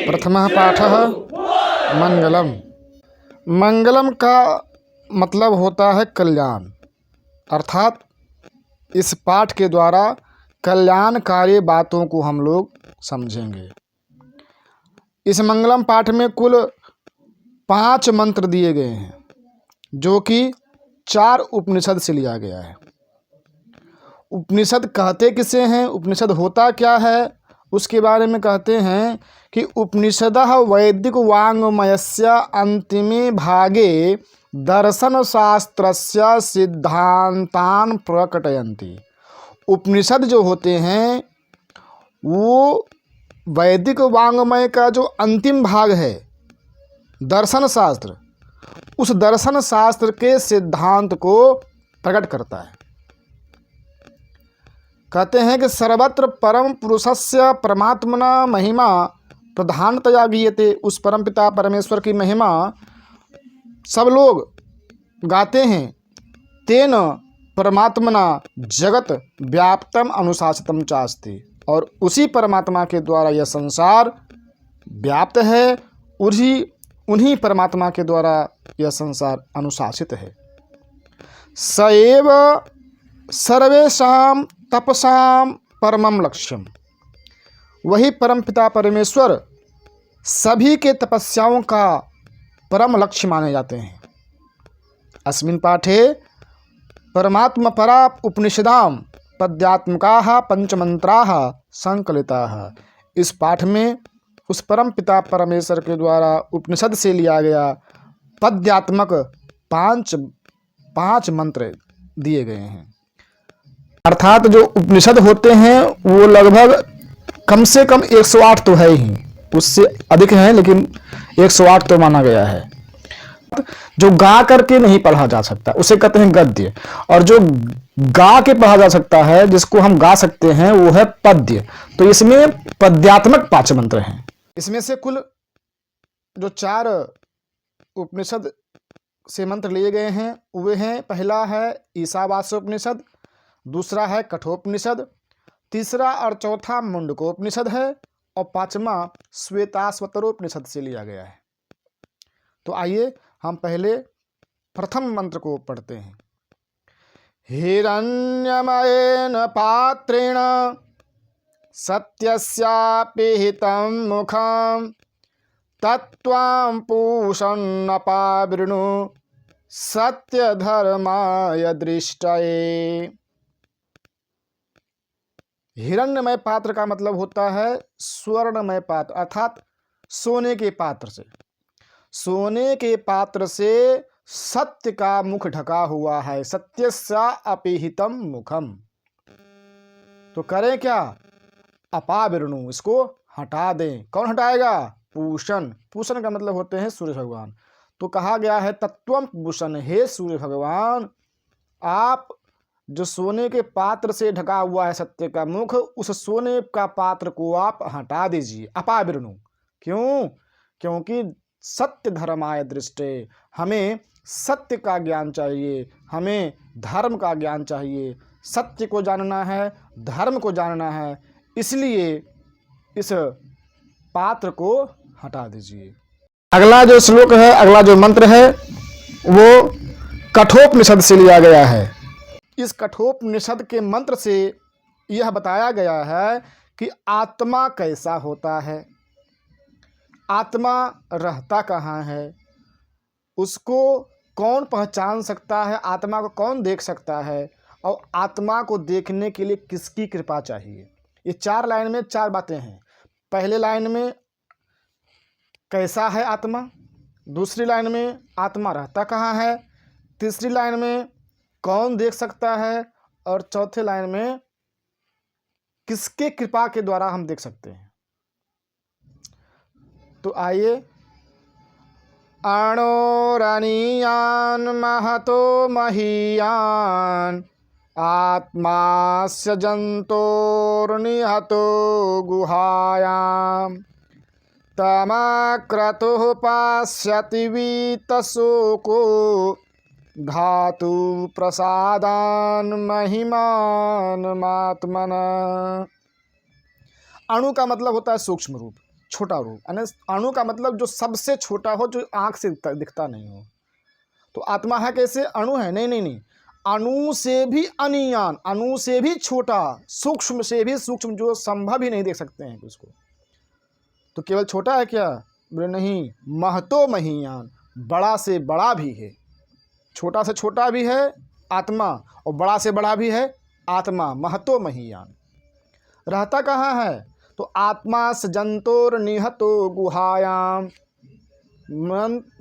प्रथमः पाठः मंगलम। मंगलम का मतलब होता है कल्याण, अर्थात इस पाठ के द्वारा कल्याणकारी बातों को हम लोग समझेंगे। इस मंगलम पाठ में कुल 5 मंत्र दिए गए हैं, जो कि 4 उपनिषद से लिया गया है। उपनिषद कहते किसे हैं, उपनिषद होता क्या है, उसके बारे में कहते हैं कि उपनिषदः वैदिक वाङ्मयस्य अंतिमे भागे दर्शनशास्त्रस्य सिद्धांतान् प्रकटयन्ति। उपनिषद जो होते हैं वो वैदिक वाङ्मय का जो अंतिम भाग है दर्शन शास्त्र, उस दर्शन शास्त्र के सिद्धांत को प्रकट करता है। कहते हैं कि सर्वत्र परम पुरुषस्य परमात्मना महिमा प्रधानतया गीयते। उस परमपिता परमेश्वर की महिमा सब लोग गाते हैं। तेन परमात्मना जगत व्याप्तम अनुशासितम चास्ति, और उसी परमात्मा के द्वारा यह संसार व्याप्त है, उन्हीं परमात्मा के द्वारा यह संसार अनुशासित है। सएव सर्वेषां तपसां परमं लक्ष्यम, वही परमपिता परमेश्वर सभी के तपस्याओं का परम लक्ष्य माने जाते हैं। अस्मिन् पाठे परमात्मपरा उपनिषदां पद्यात्मकाः पंचमंत्राः संकलिताः। इस पाठ में उस परम पिता परमेश्वर के द्वारा उपनिषद से लिया गया पद्यात्मक 5 मंत्र दिए गए हैं। अर्थात जो उपनिषद होते हैं वो लगभग कम से कम 108 तो है ही, उससे अधिक हैं, लेकिन 108 तो माना गया है। जो गा करके नहीं पढ़ा जा सकता उसे कहते हैं गद्य, और जो गा के पढ़ा जा सकता है, जिसको हम गा सकते हैं, वो है पद्य। तो इसमें पद्यात्मक 5 मंत्र हैं। इसमें से कुल जो 4 उपनिषद से मंत्र लिए गए हैं वे हैं, पहला है ईशावास्योपनिषद, दूसरा है कठोपनिषद, तीसरा और चौथा मुंडकोपनिषद है, और 5वां श्वेताश्वतरोपनिषद से लिया गया है। तो आइए हम पहले प्रथम मंत्र को पढ़ते हैं। हिरण्यमयेन पात्रेण सत्यस्यापि हितं मुखं तत्त्वां पूषन्नपावृणु सत्यधर्माय दृष्टये। हिरण्यमय पात्र का मतलब होता है स्वर्णमय पात्र, अर्थात सोने के पात्र से। सोने के पात्र से सत्य का मुख ढका हुआ है। सत्यस्या अपिहितम मुखम, तो करें क्या, अपावृणु, इसको हटा दें। कौन हटाएगा, पूषण। पूषण का मतलब होते हैं सूर्य भगवान। तो कहा गया है तत्वम पूषण, हे सूर्य भगवान, आप जो सोने के पात्र से ढका हुआ है सत्य का मुख, उस सोने का पात्र को आप हटा दीजिए। अपावृणु, क्यों, क्योंकि सत्य धर्माय दृष्टे, हमें सत्य का ज्ञान चाहिए, हमें धर्म का ज्ञान चाहिए। सत्य को जानना है, धर्म को जानना है, इसलिए इस पात्र को हटा दीजिए। अगला जो श्लोक है, अगला जो मंत्र है, वो कठोपनिषद से लिया गया है। इस कठोपनिषद के मंत्र से यह बताया गया है कि आत्मा कैसा होता है, आत्मा रहता कहाँ है, उसको कौन पहचान सकता है, आत्मा को कौन देख सकता है, और आत्मा को देखने के लिए किसकी कृपा चाहिए। ये 4 लाइन में 4 बातें हैं। पहले लाइन में कैसा है आत्मा, दूसरी लाइन में आत्मा रहता कहाँ है, तीसरी लाइन में कौन देख सकता है, और चौथे लाइन में किसके कृपा के द्वारा हम देख सकते हैं। तो आइए, अणोरणीयान महतो महीयान आत्मास्य जंतोर्निहतो गुहायाम तमाक्रतुः पास्यति वीतशोको धातु प्रसादान महिमान मात्मना। अणु का मतलब होता है सूक्ष्म रूप, छोटा रूप, यानी अणु का मतलब जो सबसे छोटा हो, जो आंख से दिखता नहीं हो। तो आत्मा है कैसे? अणु है? नहीं नहीं नहीं, अणु से भी अनियान, अणु से भी छोटा, सूक्ष्म से भी सूक्ष्म, जो संभव ही नहीं देख सकते हैं उसको। तो केवल छोटा है क्या? बोले नहीं, महतो महीयान, बड़ा से बड़ा भी है। छोटा से छोटा भी है आत्मा, और बड़ा से बड़ा भी है आत्मा। महतो महीयान रहता कहाँ है? तो आत्मा स जंतोर निहतो गुहायाम,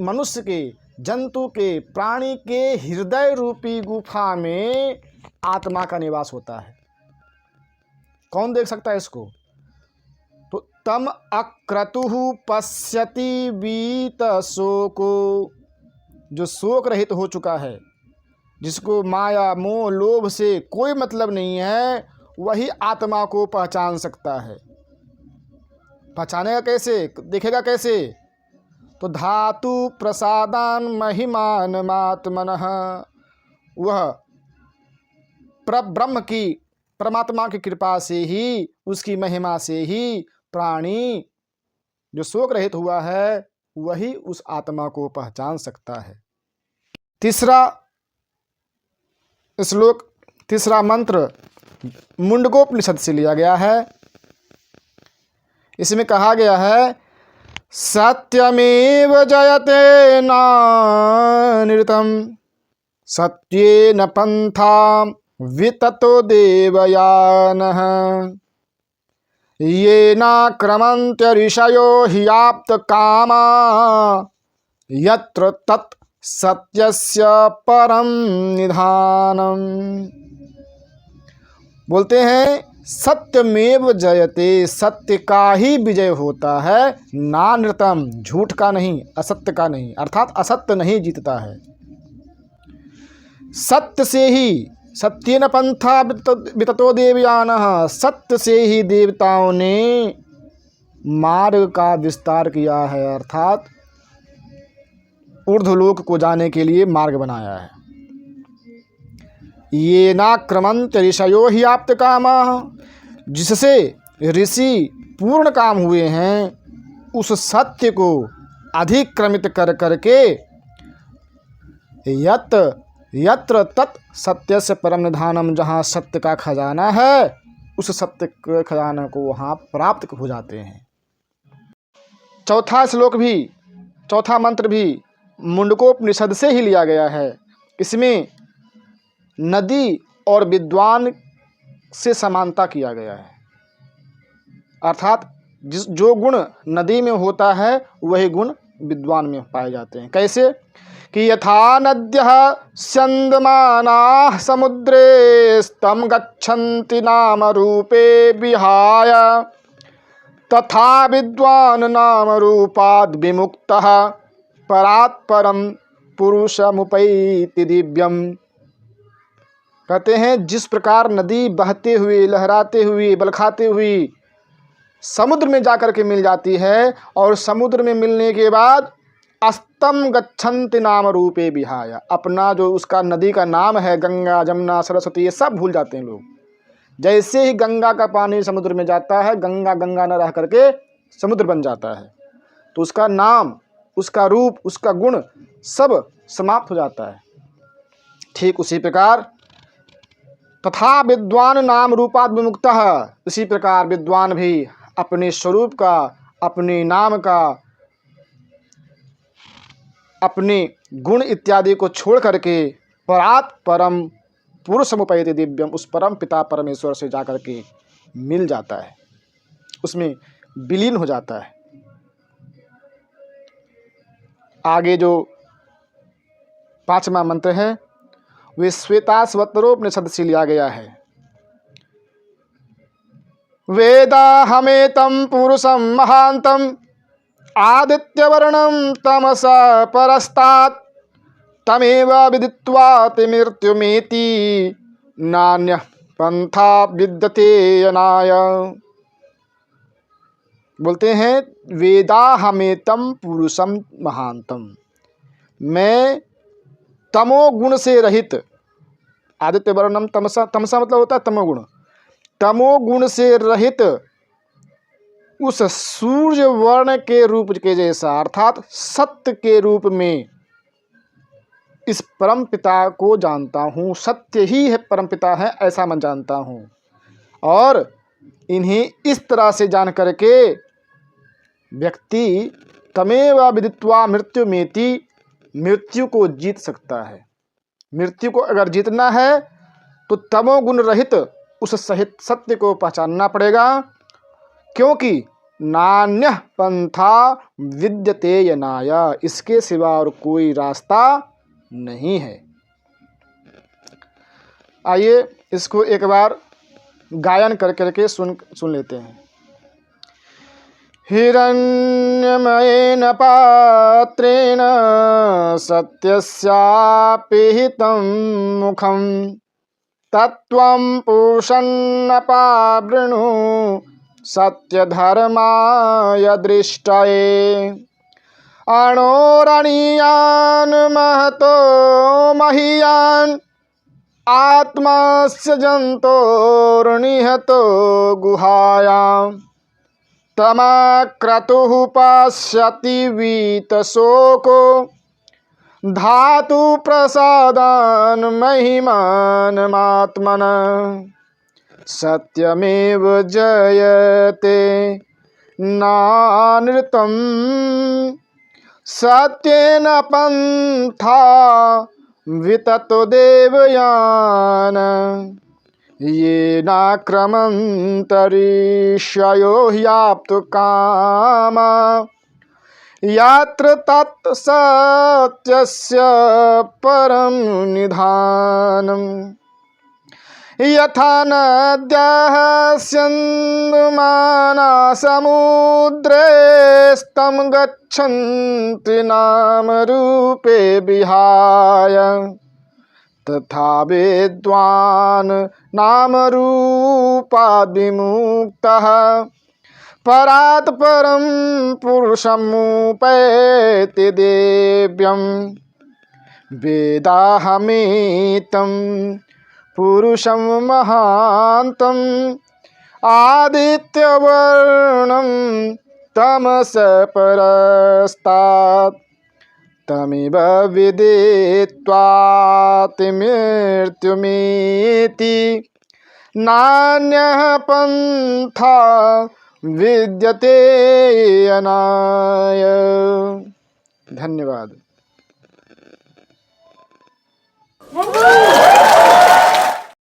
मनुष्य के, जंतु के, प्राणी के हृदय रूपी गुफा में आत्मा का निवास होता है। कौन देख सकता है इसको? तो तम अक्रतुः पश्यति वीत शोको, जो शोक रहित हो चुका है, जिसको माया मोह लोभ से कोई मतलब नहीं है, वही आत्मा को पहचान सकता है। पहचानेगा कैसे? देखेगा कैसे? तो धातु प्रसादान महिमान मात्मनः, वह ब्रह्म की, परमात्मा की कृपा से ही, उसकी महिमा से ही प्राणी जो शोक रहित हुआ है, वही उस आत्मा को पहचान सकता है। तीसरा श्लोक, तीसरा मंत्र मुंडकोपनिषद से लिया गया है। इसमें कहा गया है, सत्यमेव जयते नानृतं सत्येन पंथा विततो देवयानः येनाक्रमन्त्य ऋषयो ह्याप्त कामा यत्र तत् सत्यस्य परम निधानम। बोलते हैं सत्यमेव जयते, सत्य का ही विजय होता है, नानृतम, झूठ का नहीं, असत्य का नहीं, अर्थात असत्य नहीं जीतता है। सत्य से ही, सत्येन पंथा विततो देवयानः, सत्य से ही देवताओं ने मार्ग का विस्तार किया है, अर्थात ऊर्ध्वलोक को जाने के लिए मार्ग बनाया है। ये नाक्रमंत ऋषयो ही आप्त कामा, जिससे ऋषि पूर्ण काम हुए हैं, उस सत्य को अधिक्रमित कर करके यत्र तत् सत्यस्य परम निधानम, जहाँ सत्य का खजाना है, उस सत्य के खजाना को वहाँ प्राप्त हो जाते हैं। चौथा श्लोक भी, चौथा मंत्र भी मुंडकोपनिषद से ही लिया गया है। इसमें नदी और विद्वान से समानता किया गया है, अर्थात जो गुण नदी में होता है वही गुण विद्वान में पाए जाते हैं। कैसे? कि यथा नद्यः स्यन्दमानाः समुद्रे स्तम गच्छन्ति नाम रूपे विहाय, तथा विद्वान् नाम रूपाद् विमुक्तः परात् परम पुरुषमुपैति दिव्यम। कहते हैं जिस प्रकार नदी बहते हुए, लहराते हुए, बलखाते हुए समुद्र में जाकर के मिल जाती है, और समुद्र में मिलने के बाद अस्तम गच्छन्ति नाम रूपे विहाय, अपना जो उसका नदी का नाम है, गंगा जमुना सरस्वती, ये सब भूल जाते हैं लोग। जैसे ही गंगा का पानी समुद्र में जाता है, गंगा गंगा न रह करके समुद्र बन जाता है, तो उसका नाम, उसका रूप, उसका गुण सब समाप्त हो जाता है। ठीक उसी प्रकार तथा विद्वान नाम रूपात् विमुक्तः, उसी प्रकार विद्वान भी अपने स्वरूप का, अपने नाम का, अपने गुण इत्यादि को छोड़ करके परात् परम पुरुषमुपैति दिव्यम, उस परम पिता परमेश्वर से जाकर के मिल जाता है, उसमें विलीन हो जाता है। आगे जो पांचवा मंत्र है वे श्वेताश्वतरोपनिषद से लिया गया है। वेदाहमेतं पुरुषं महान्तं आदित्यवर्णं तमसा परस्तात् तमेव विदित्वाति मृत्युमेति नान्यः पंथा विद्यते अनाय। बोलते हैं वेदाहमेतं पुरुषं महान्तं, मैं तमोगुण से रहित, आदित्य वर्णम तमसा, तमसा मतलब होता है तमोगुण, तमोगुण से रहित उस सूर्य वर्ण के रूप के जैसा, अर्थात सत्य के रूप में इस परम पिता को जानता हूँ। सत्य ही है, परम पिता है, ऐसा मैं जानता हूँ। और इन्हें इस तरह से जान करके व्यक्ति तमेव विदित्वा मृत्यु मेति, मृत्यु को जीत सकता है। मृत्यु को अगर जीतना है तो तमोगुण रहित उस सहित सत्य को पहचानना पड़ेगा, क्योंकि नान्यः पंथा विद्यते यनाय, इसके सिवा और कोई रास्ता नहीं है। आइए इसको एक बार गायन कर करके सुन लेते हैं। हिरण्यमयेन पात्रेण सत्यस्यापिहितं मुखं तत्त्वं पूषन्नपावृणु सत्यधर्माय दृष्टये। अणोरणीयान् महतो महीयान् आत्मास्य जन्तोर्निहतो गुहायां तमाक्रतुः पश्यति वीतशोको धातु प्रसादान् महिमानमात्मनः। सत्यमेव जयते नानृतं सत्येन पन्था विततो देवयान। येनाक्रमन्तरीष्ययो ह्याप्तकामा यत्र तत् सत्यस्य परं निधानम्। यथा नद्यः स्यन्दुमाना समुद्रे स्तं गच्छन्ति नामरूपे विहाय, तथा विद्वान् नामरूपाद् विमुक्तः परात् परं पुरुषमुपैति दिव्यं। वेदाहमेतं पुरुषं महान्तम् आदित्यवर्णं तमसः परस्तात्, तमेव विदित्वाति मृत्युमेति नान्यः पन्था विद्यते अनाय। धन्यवाद।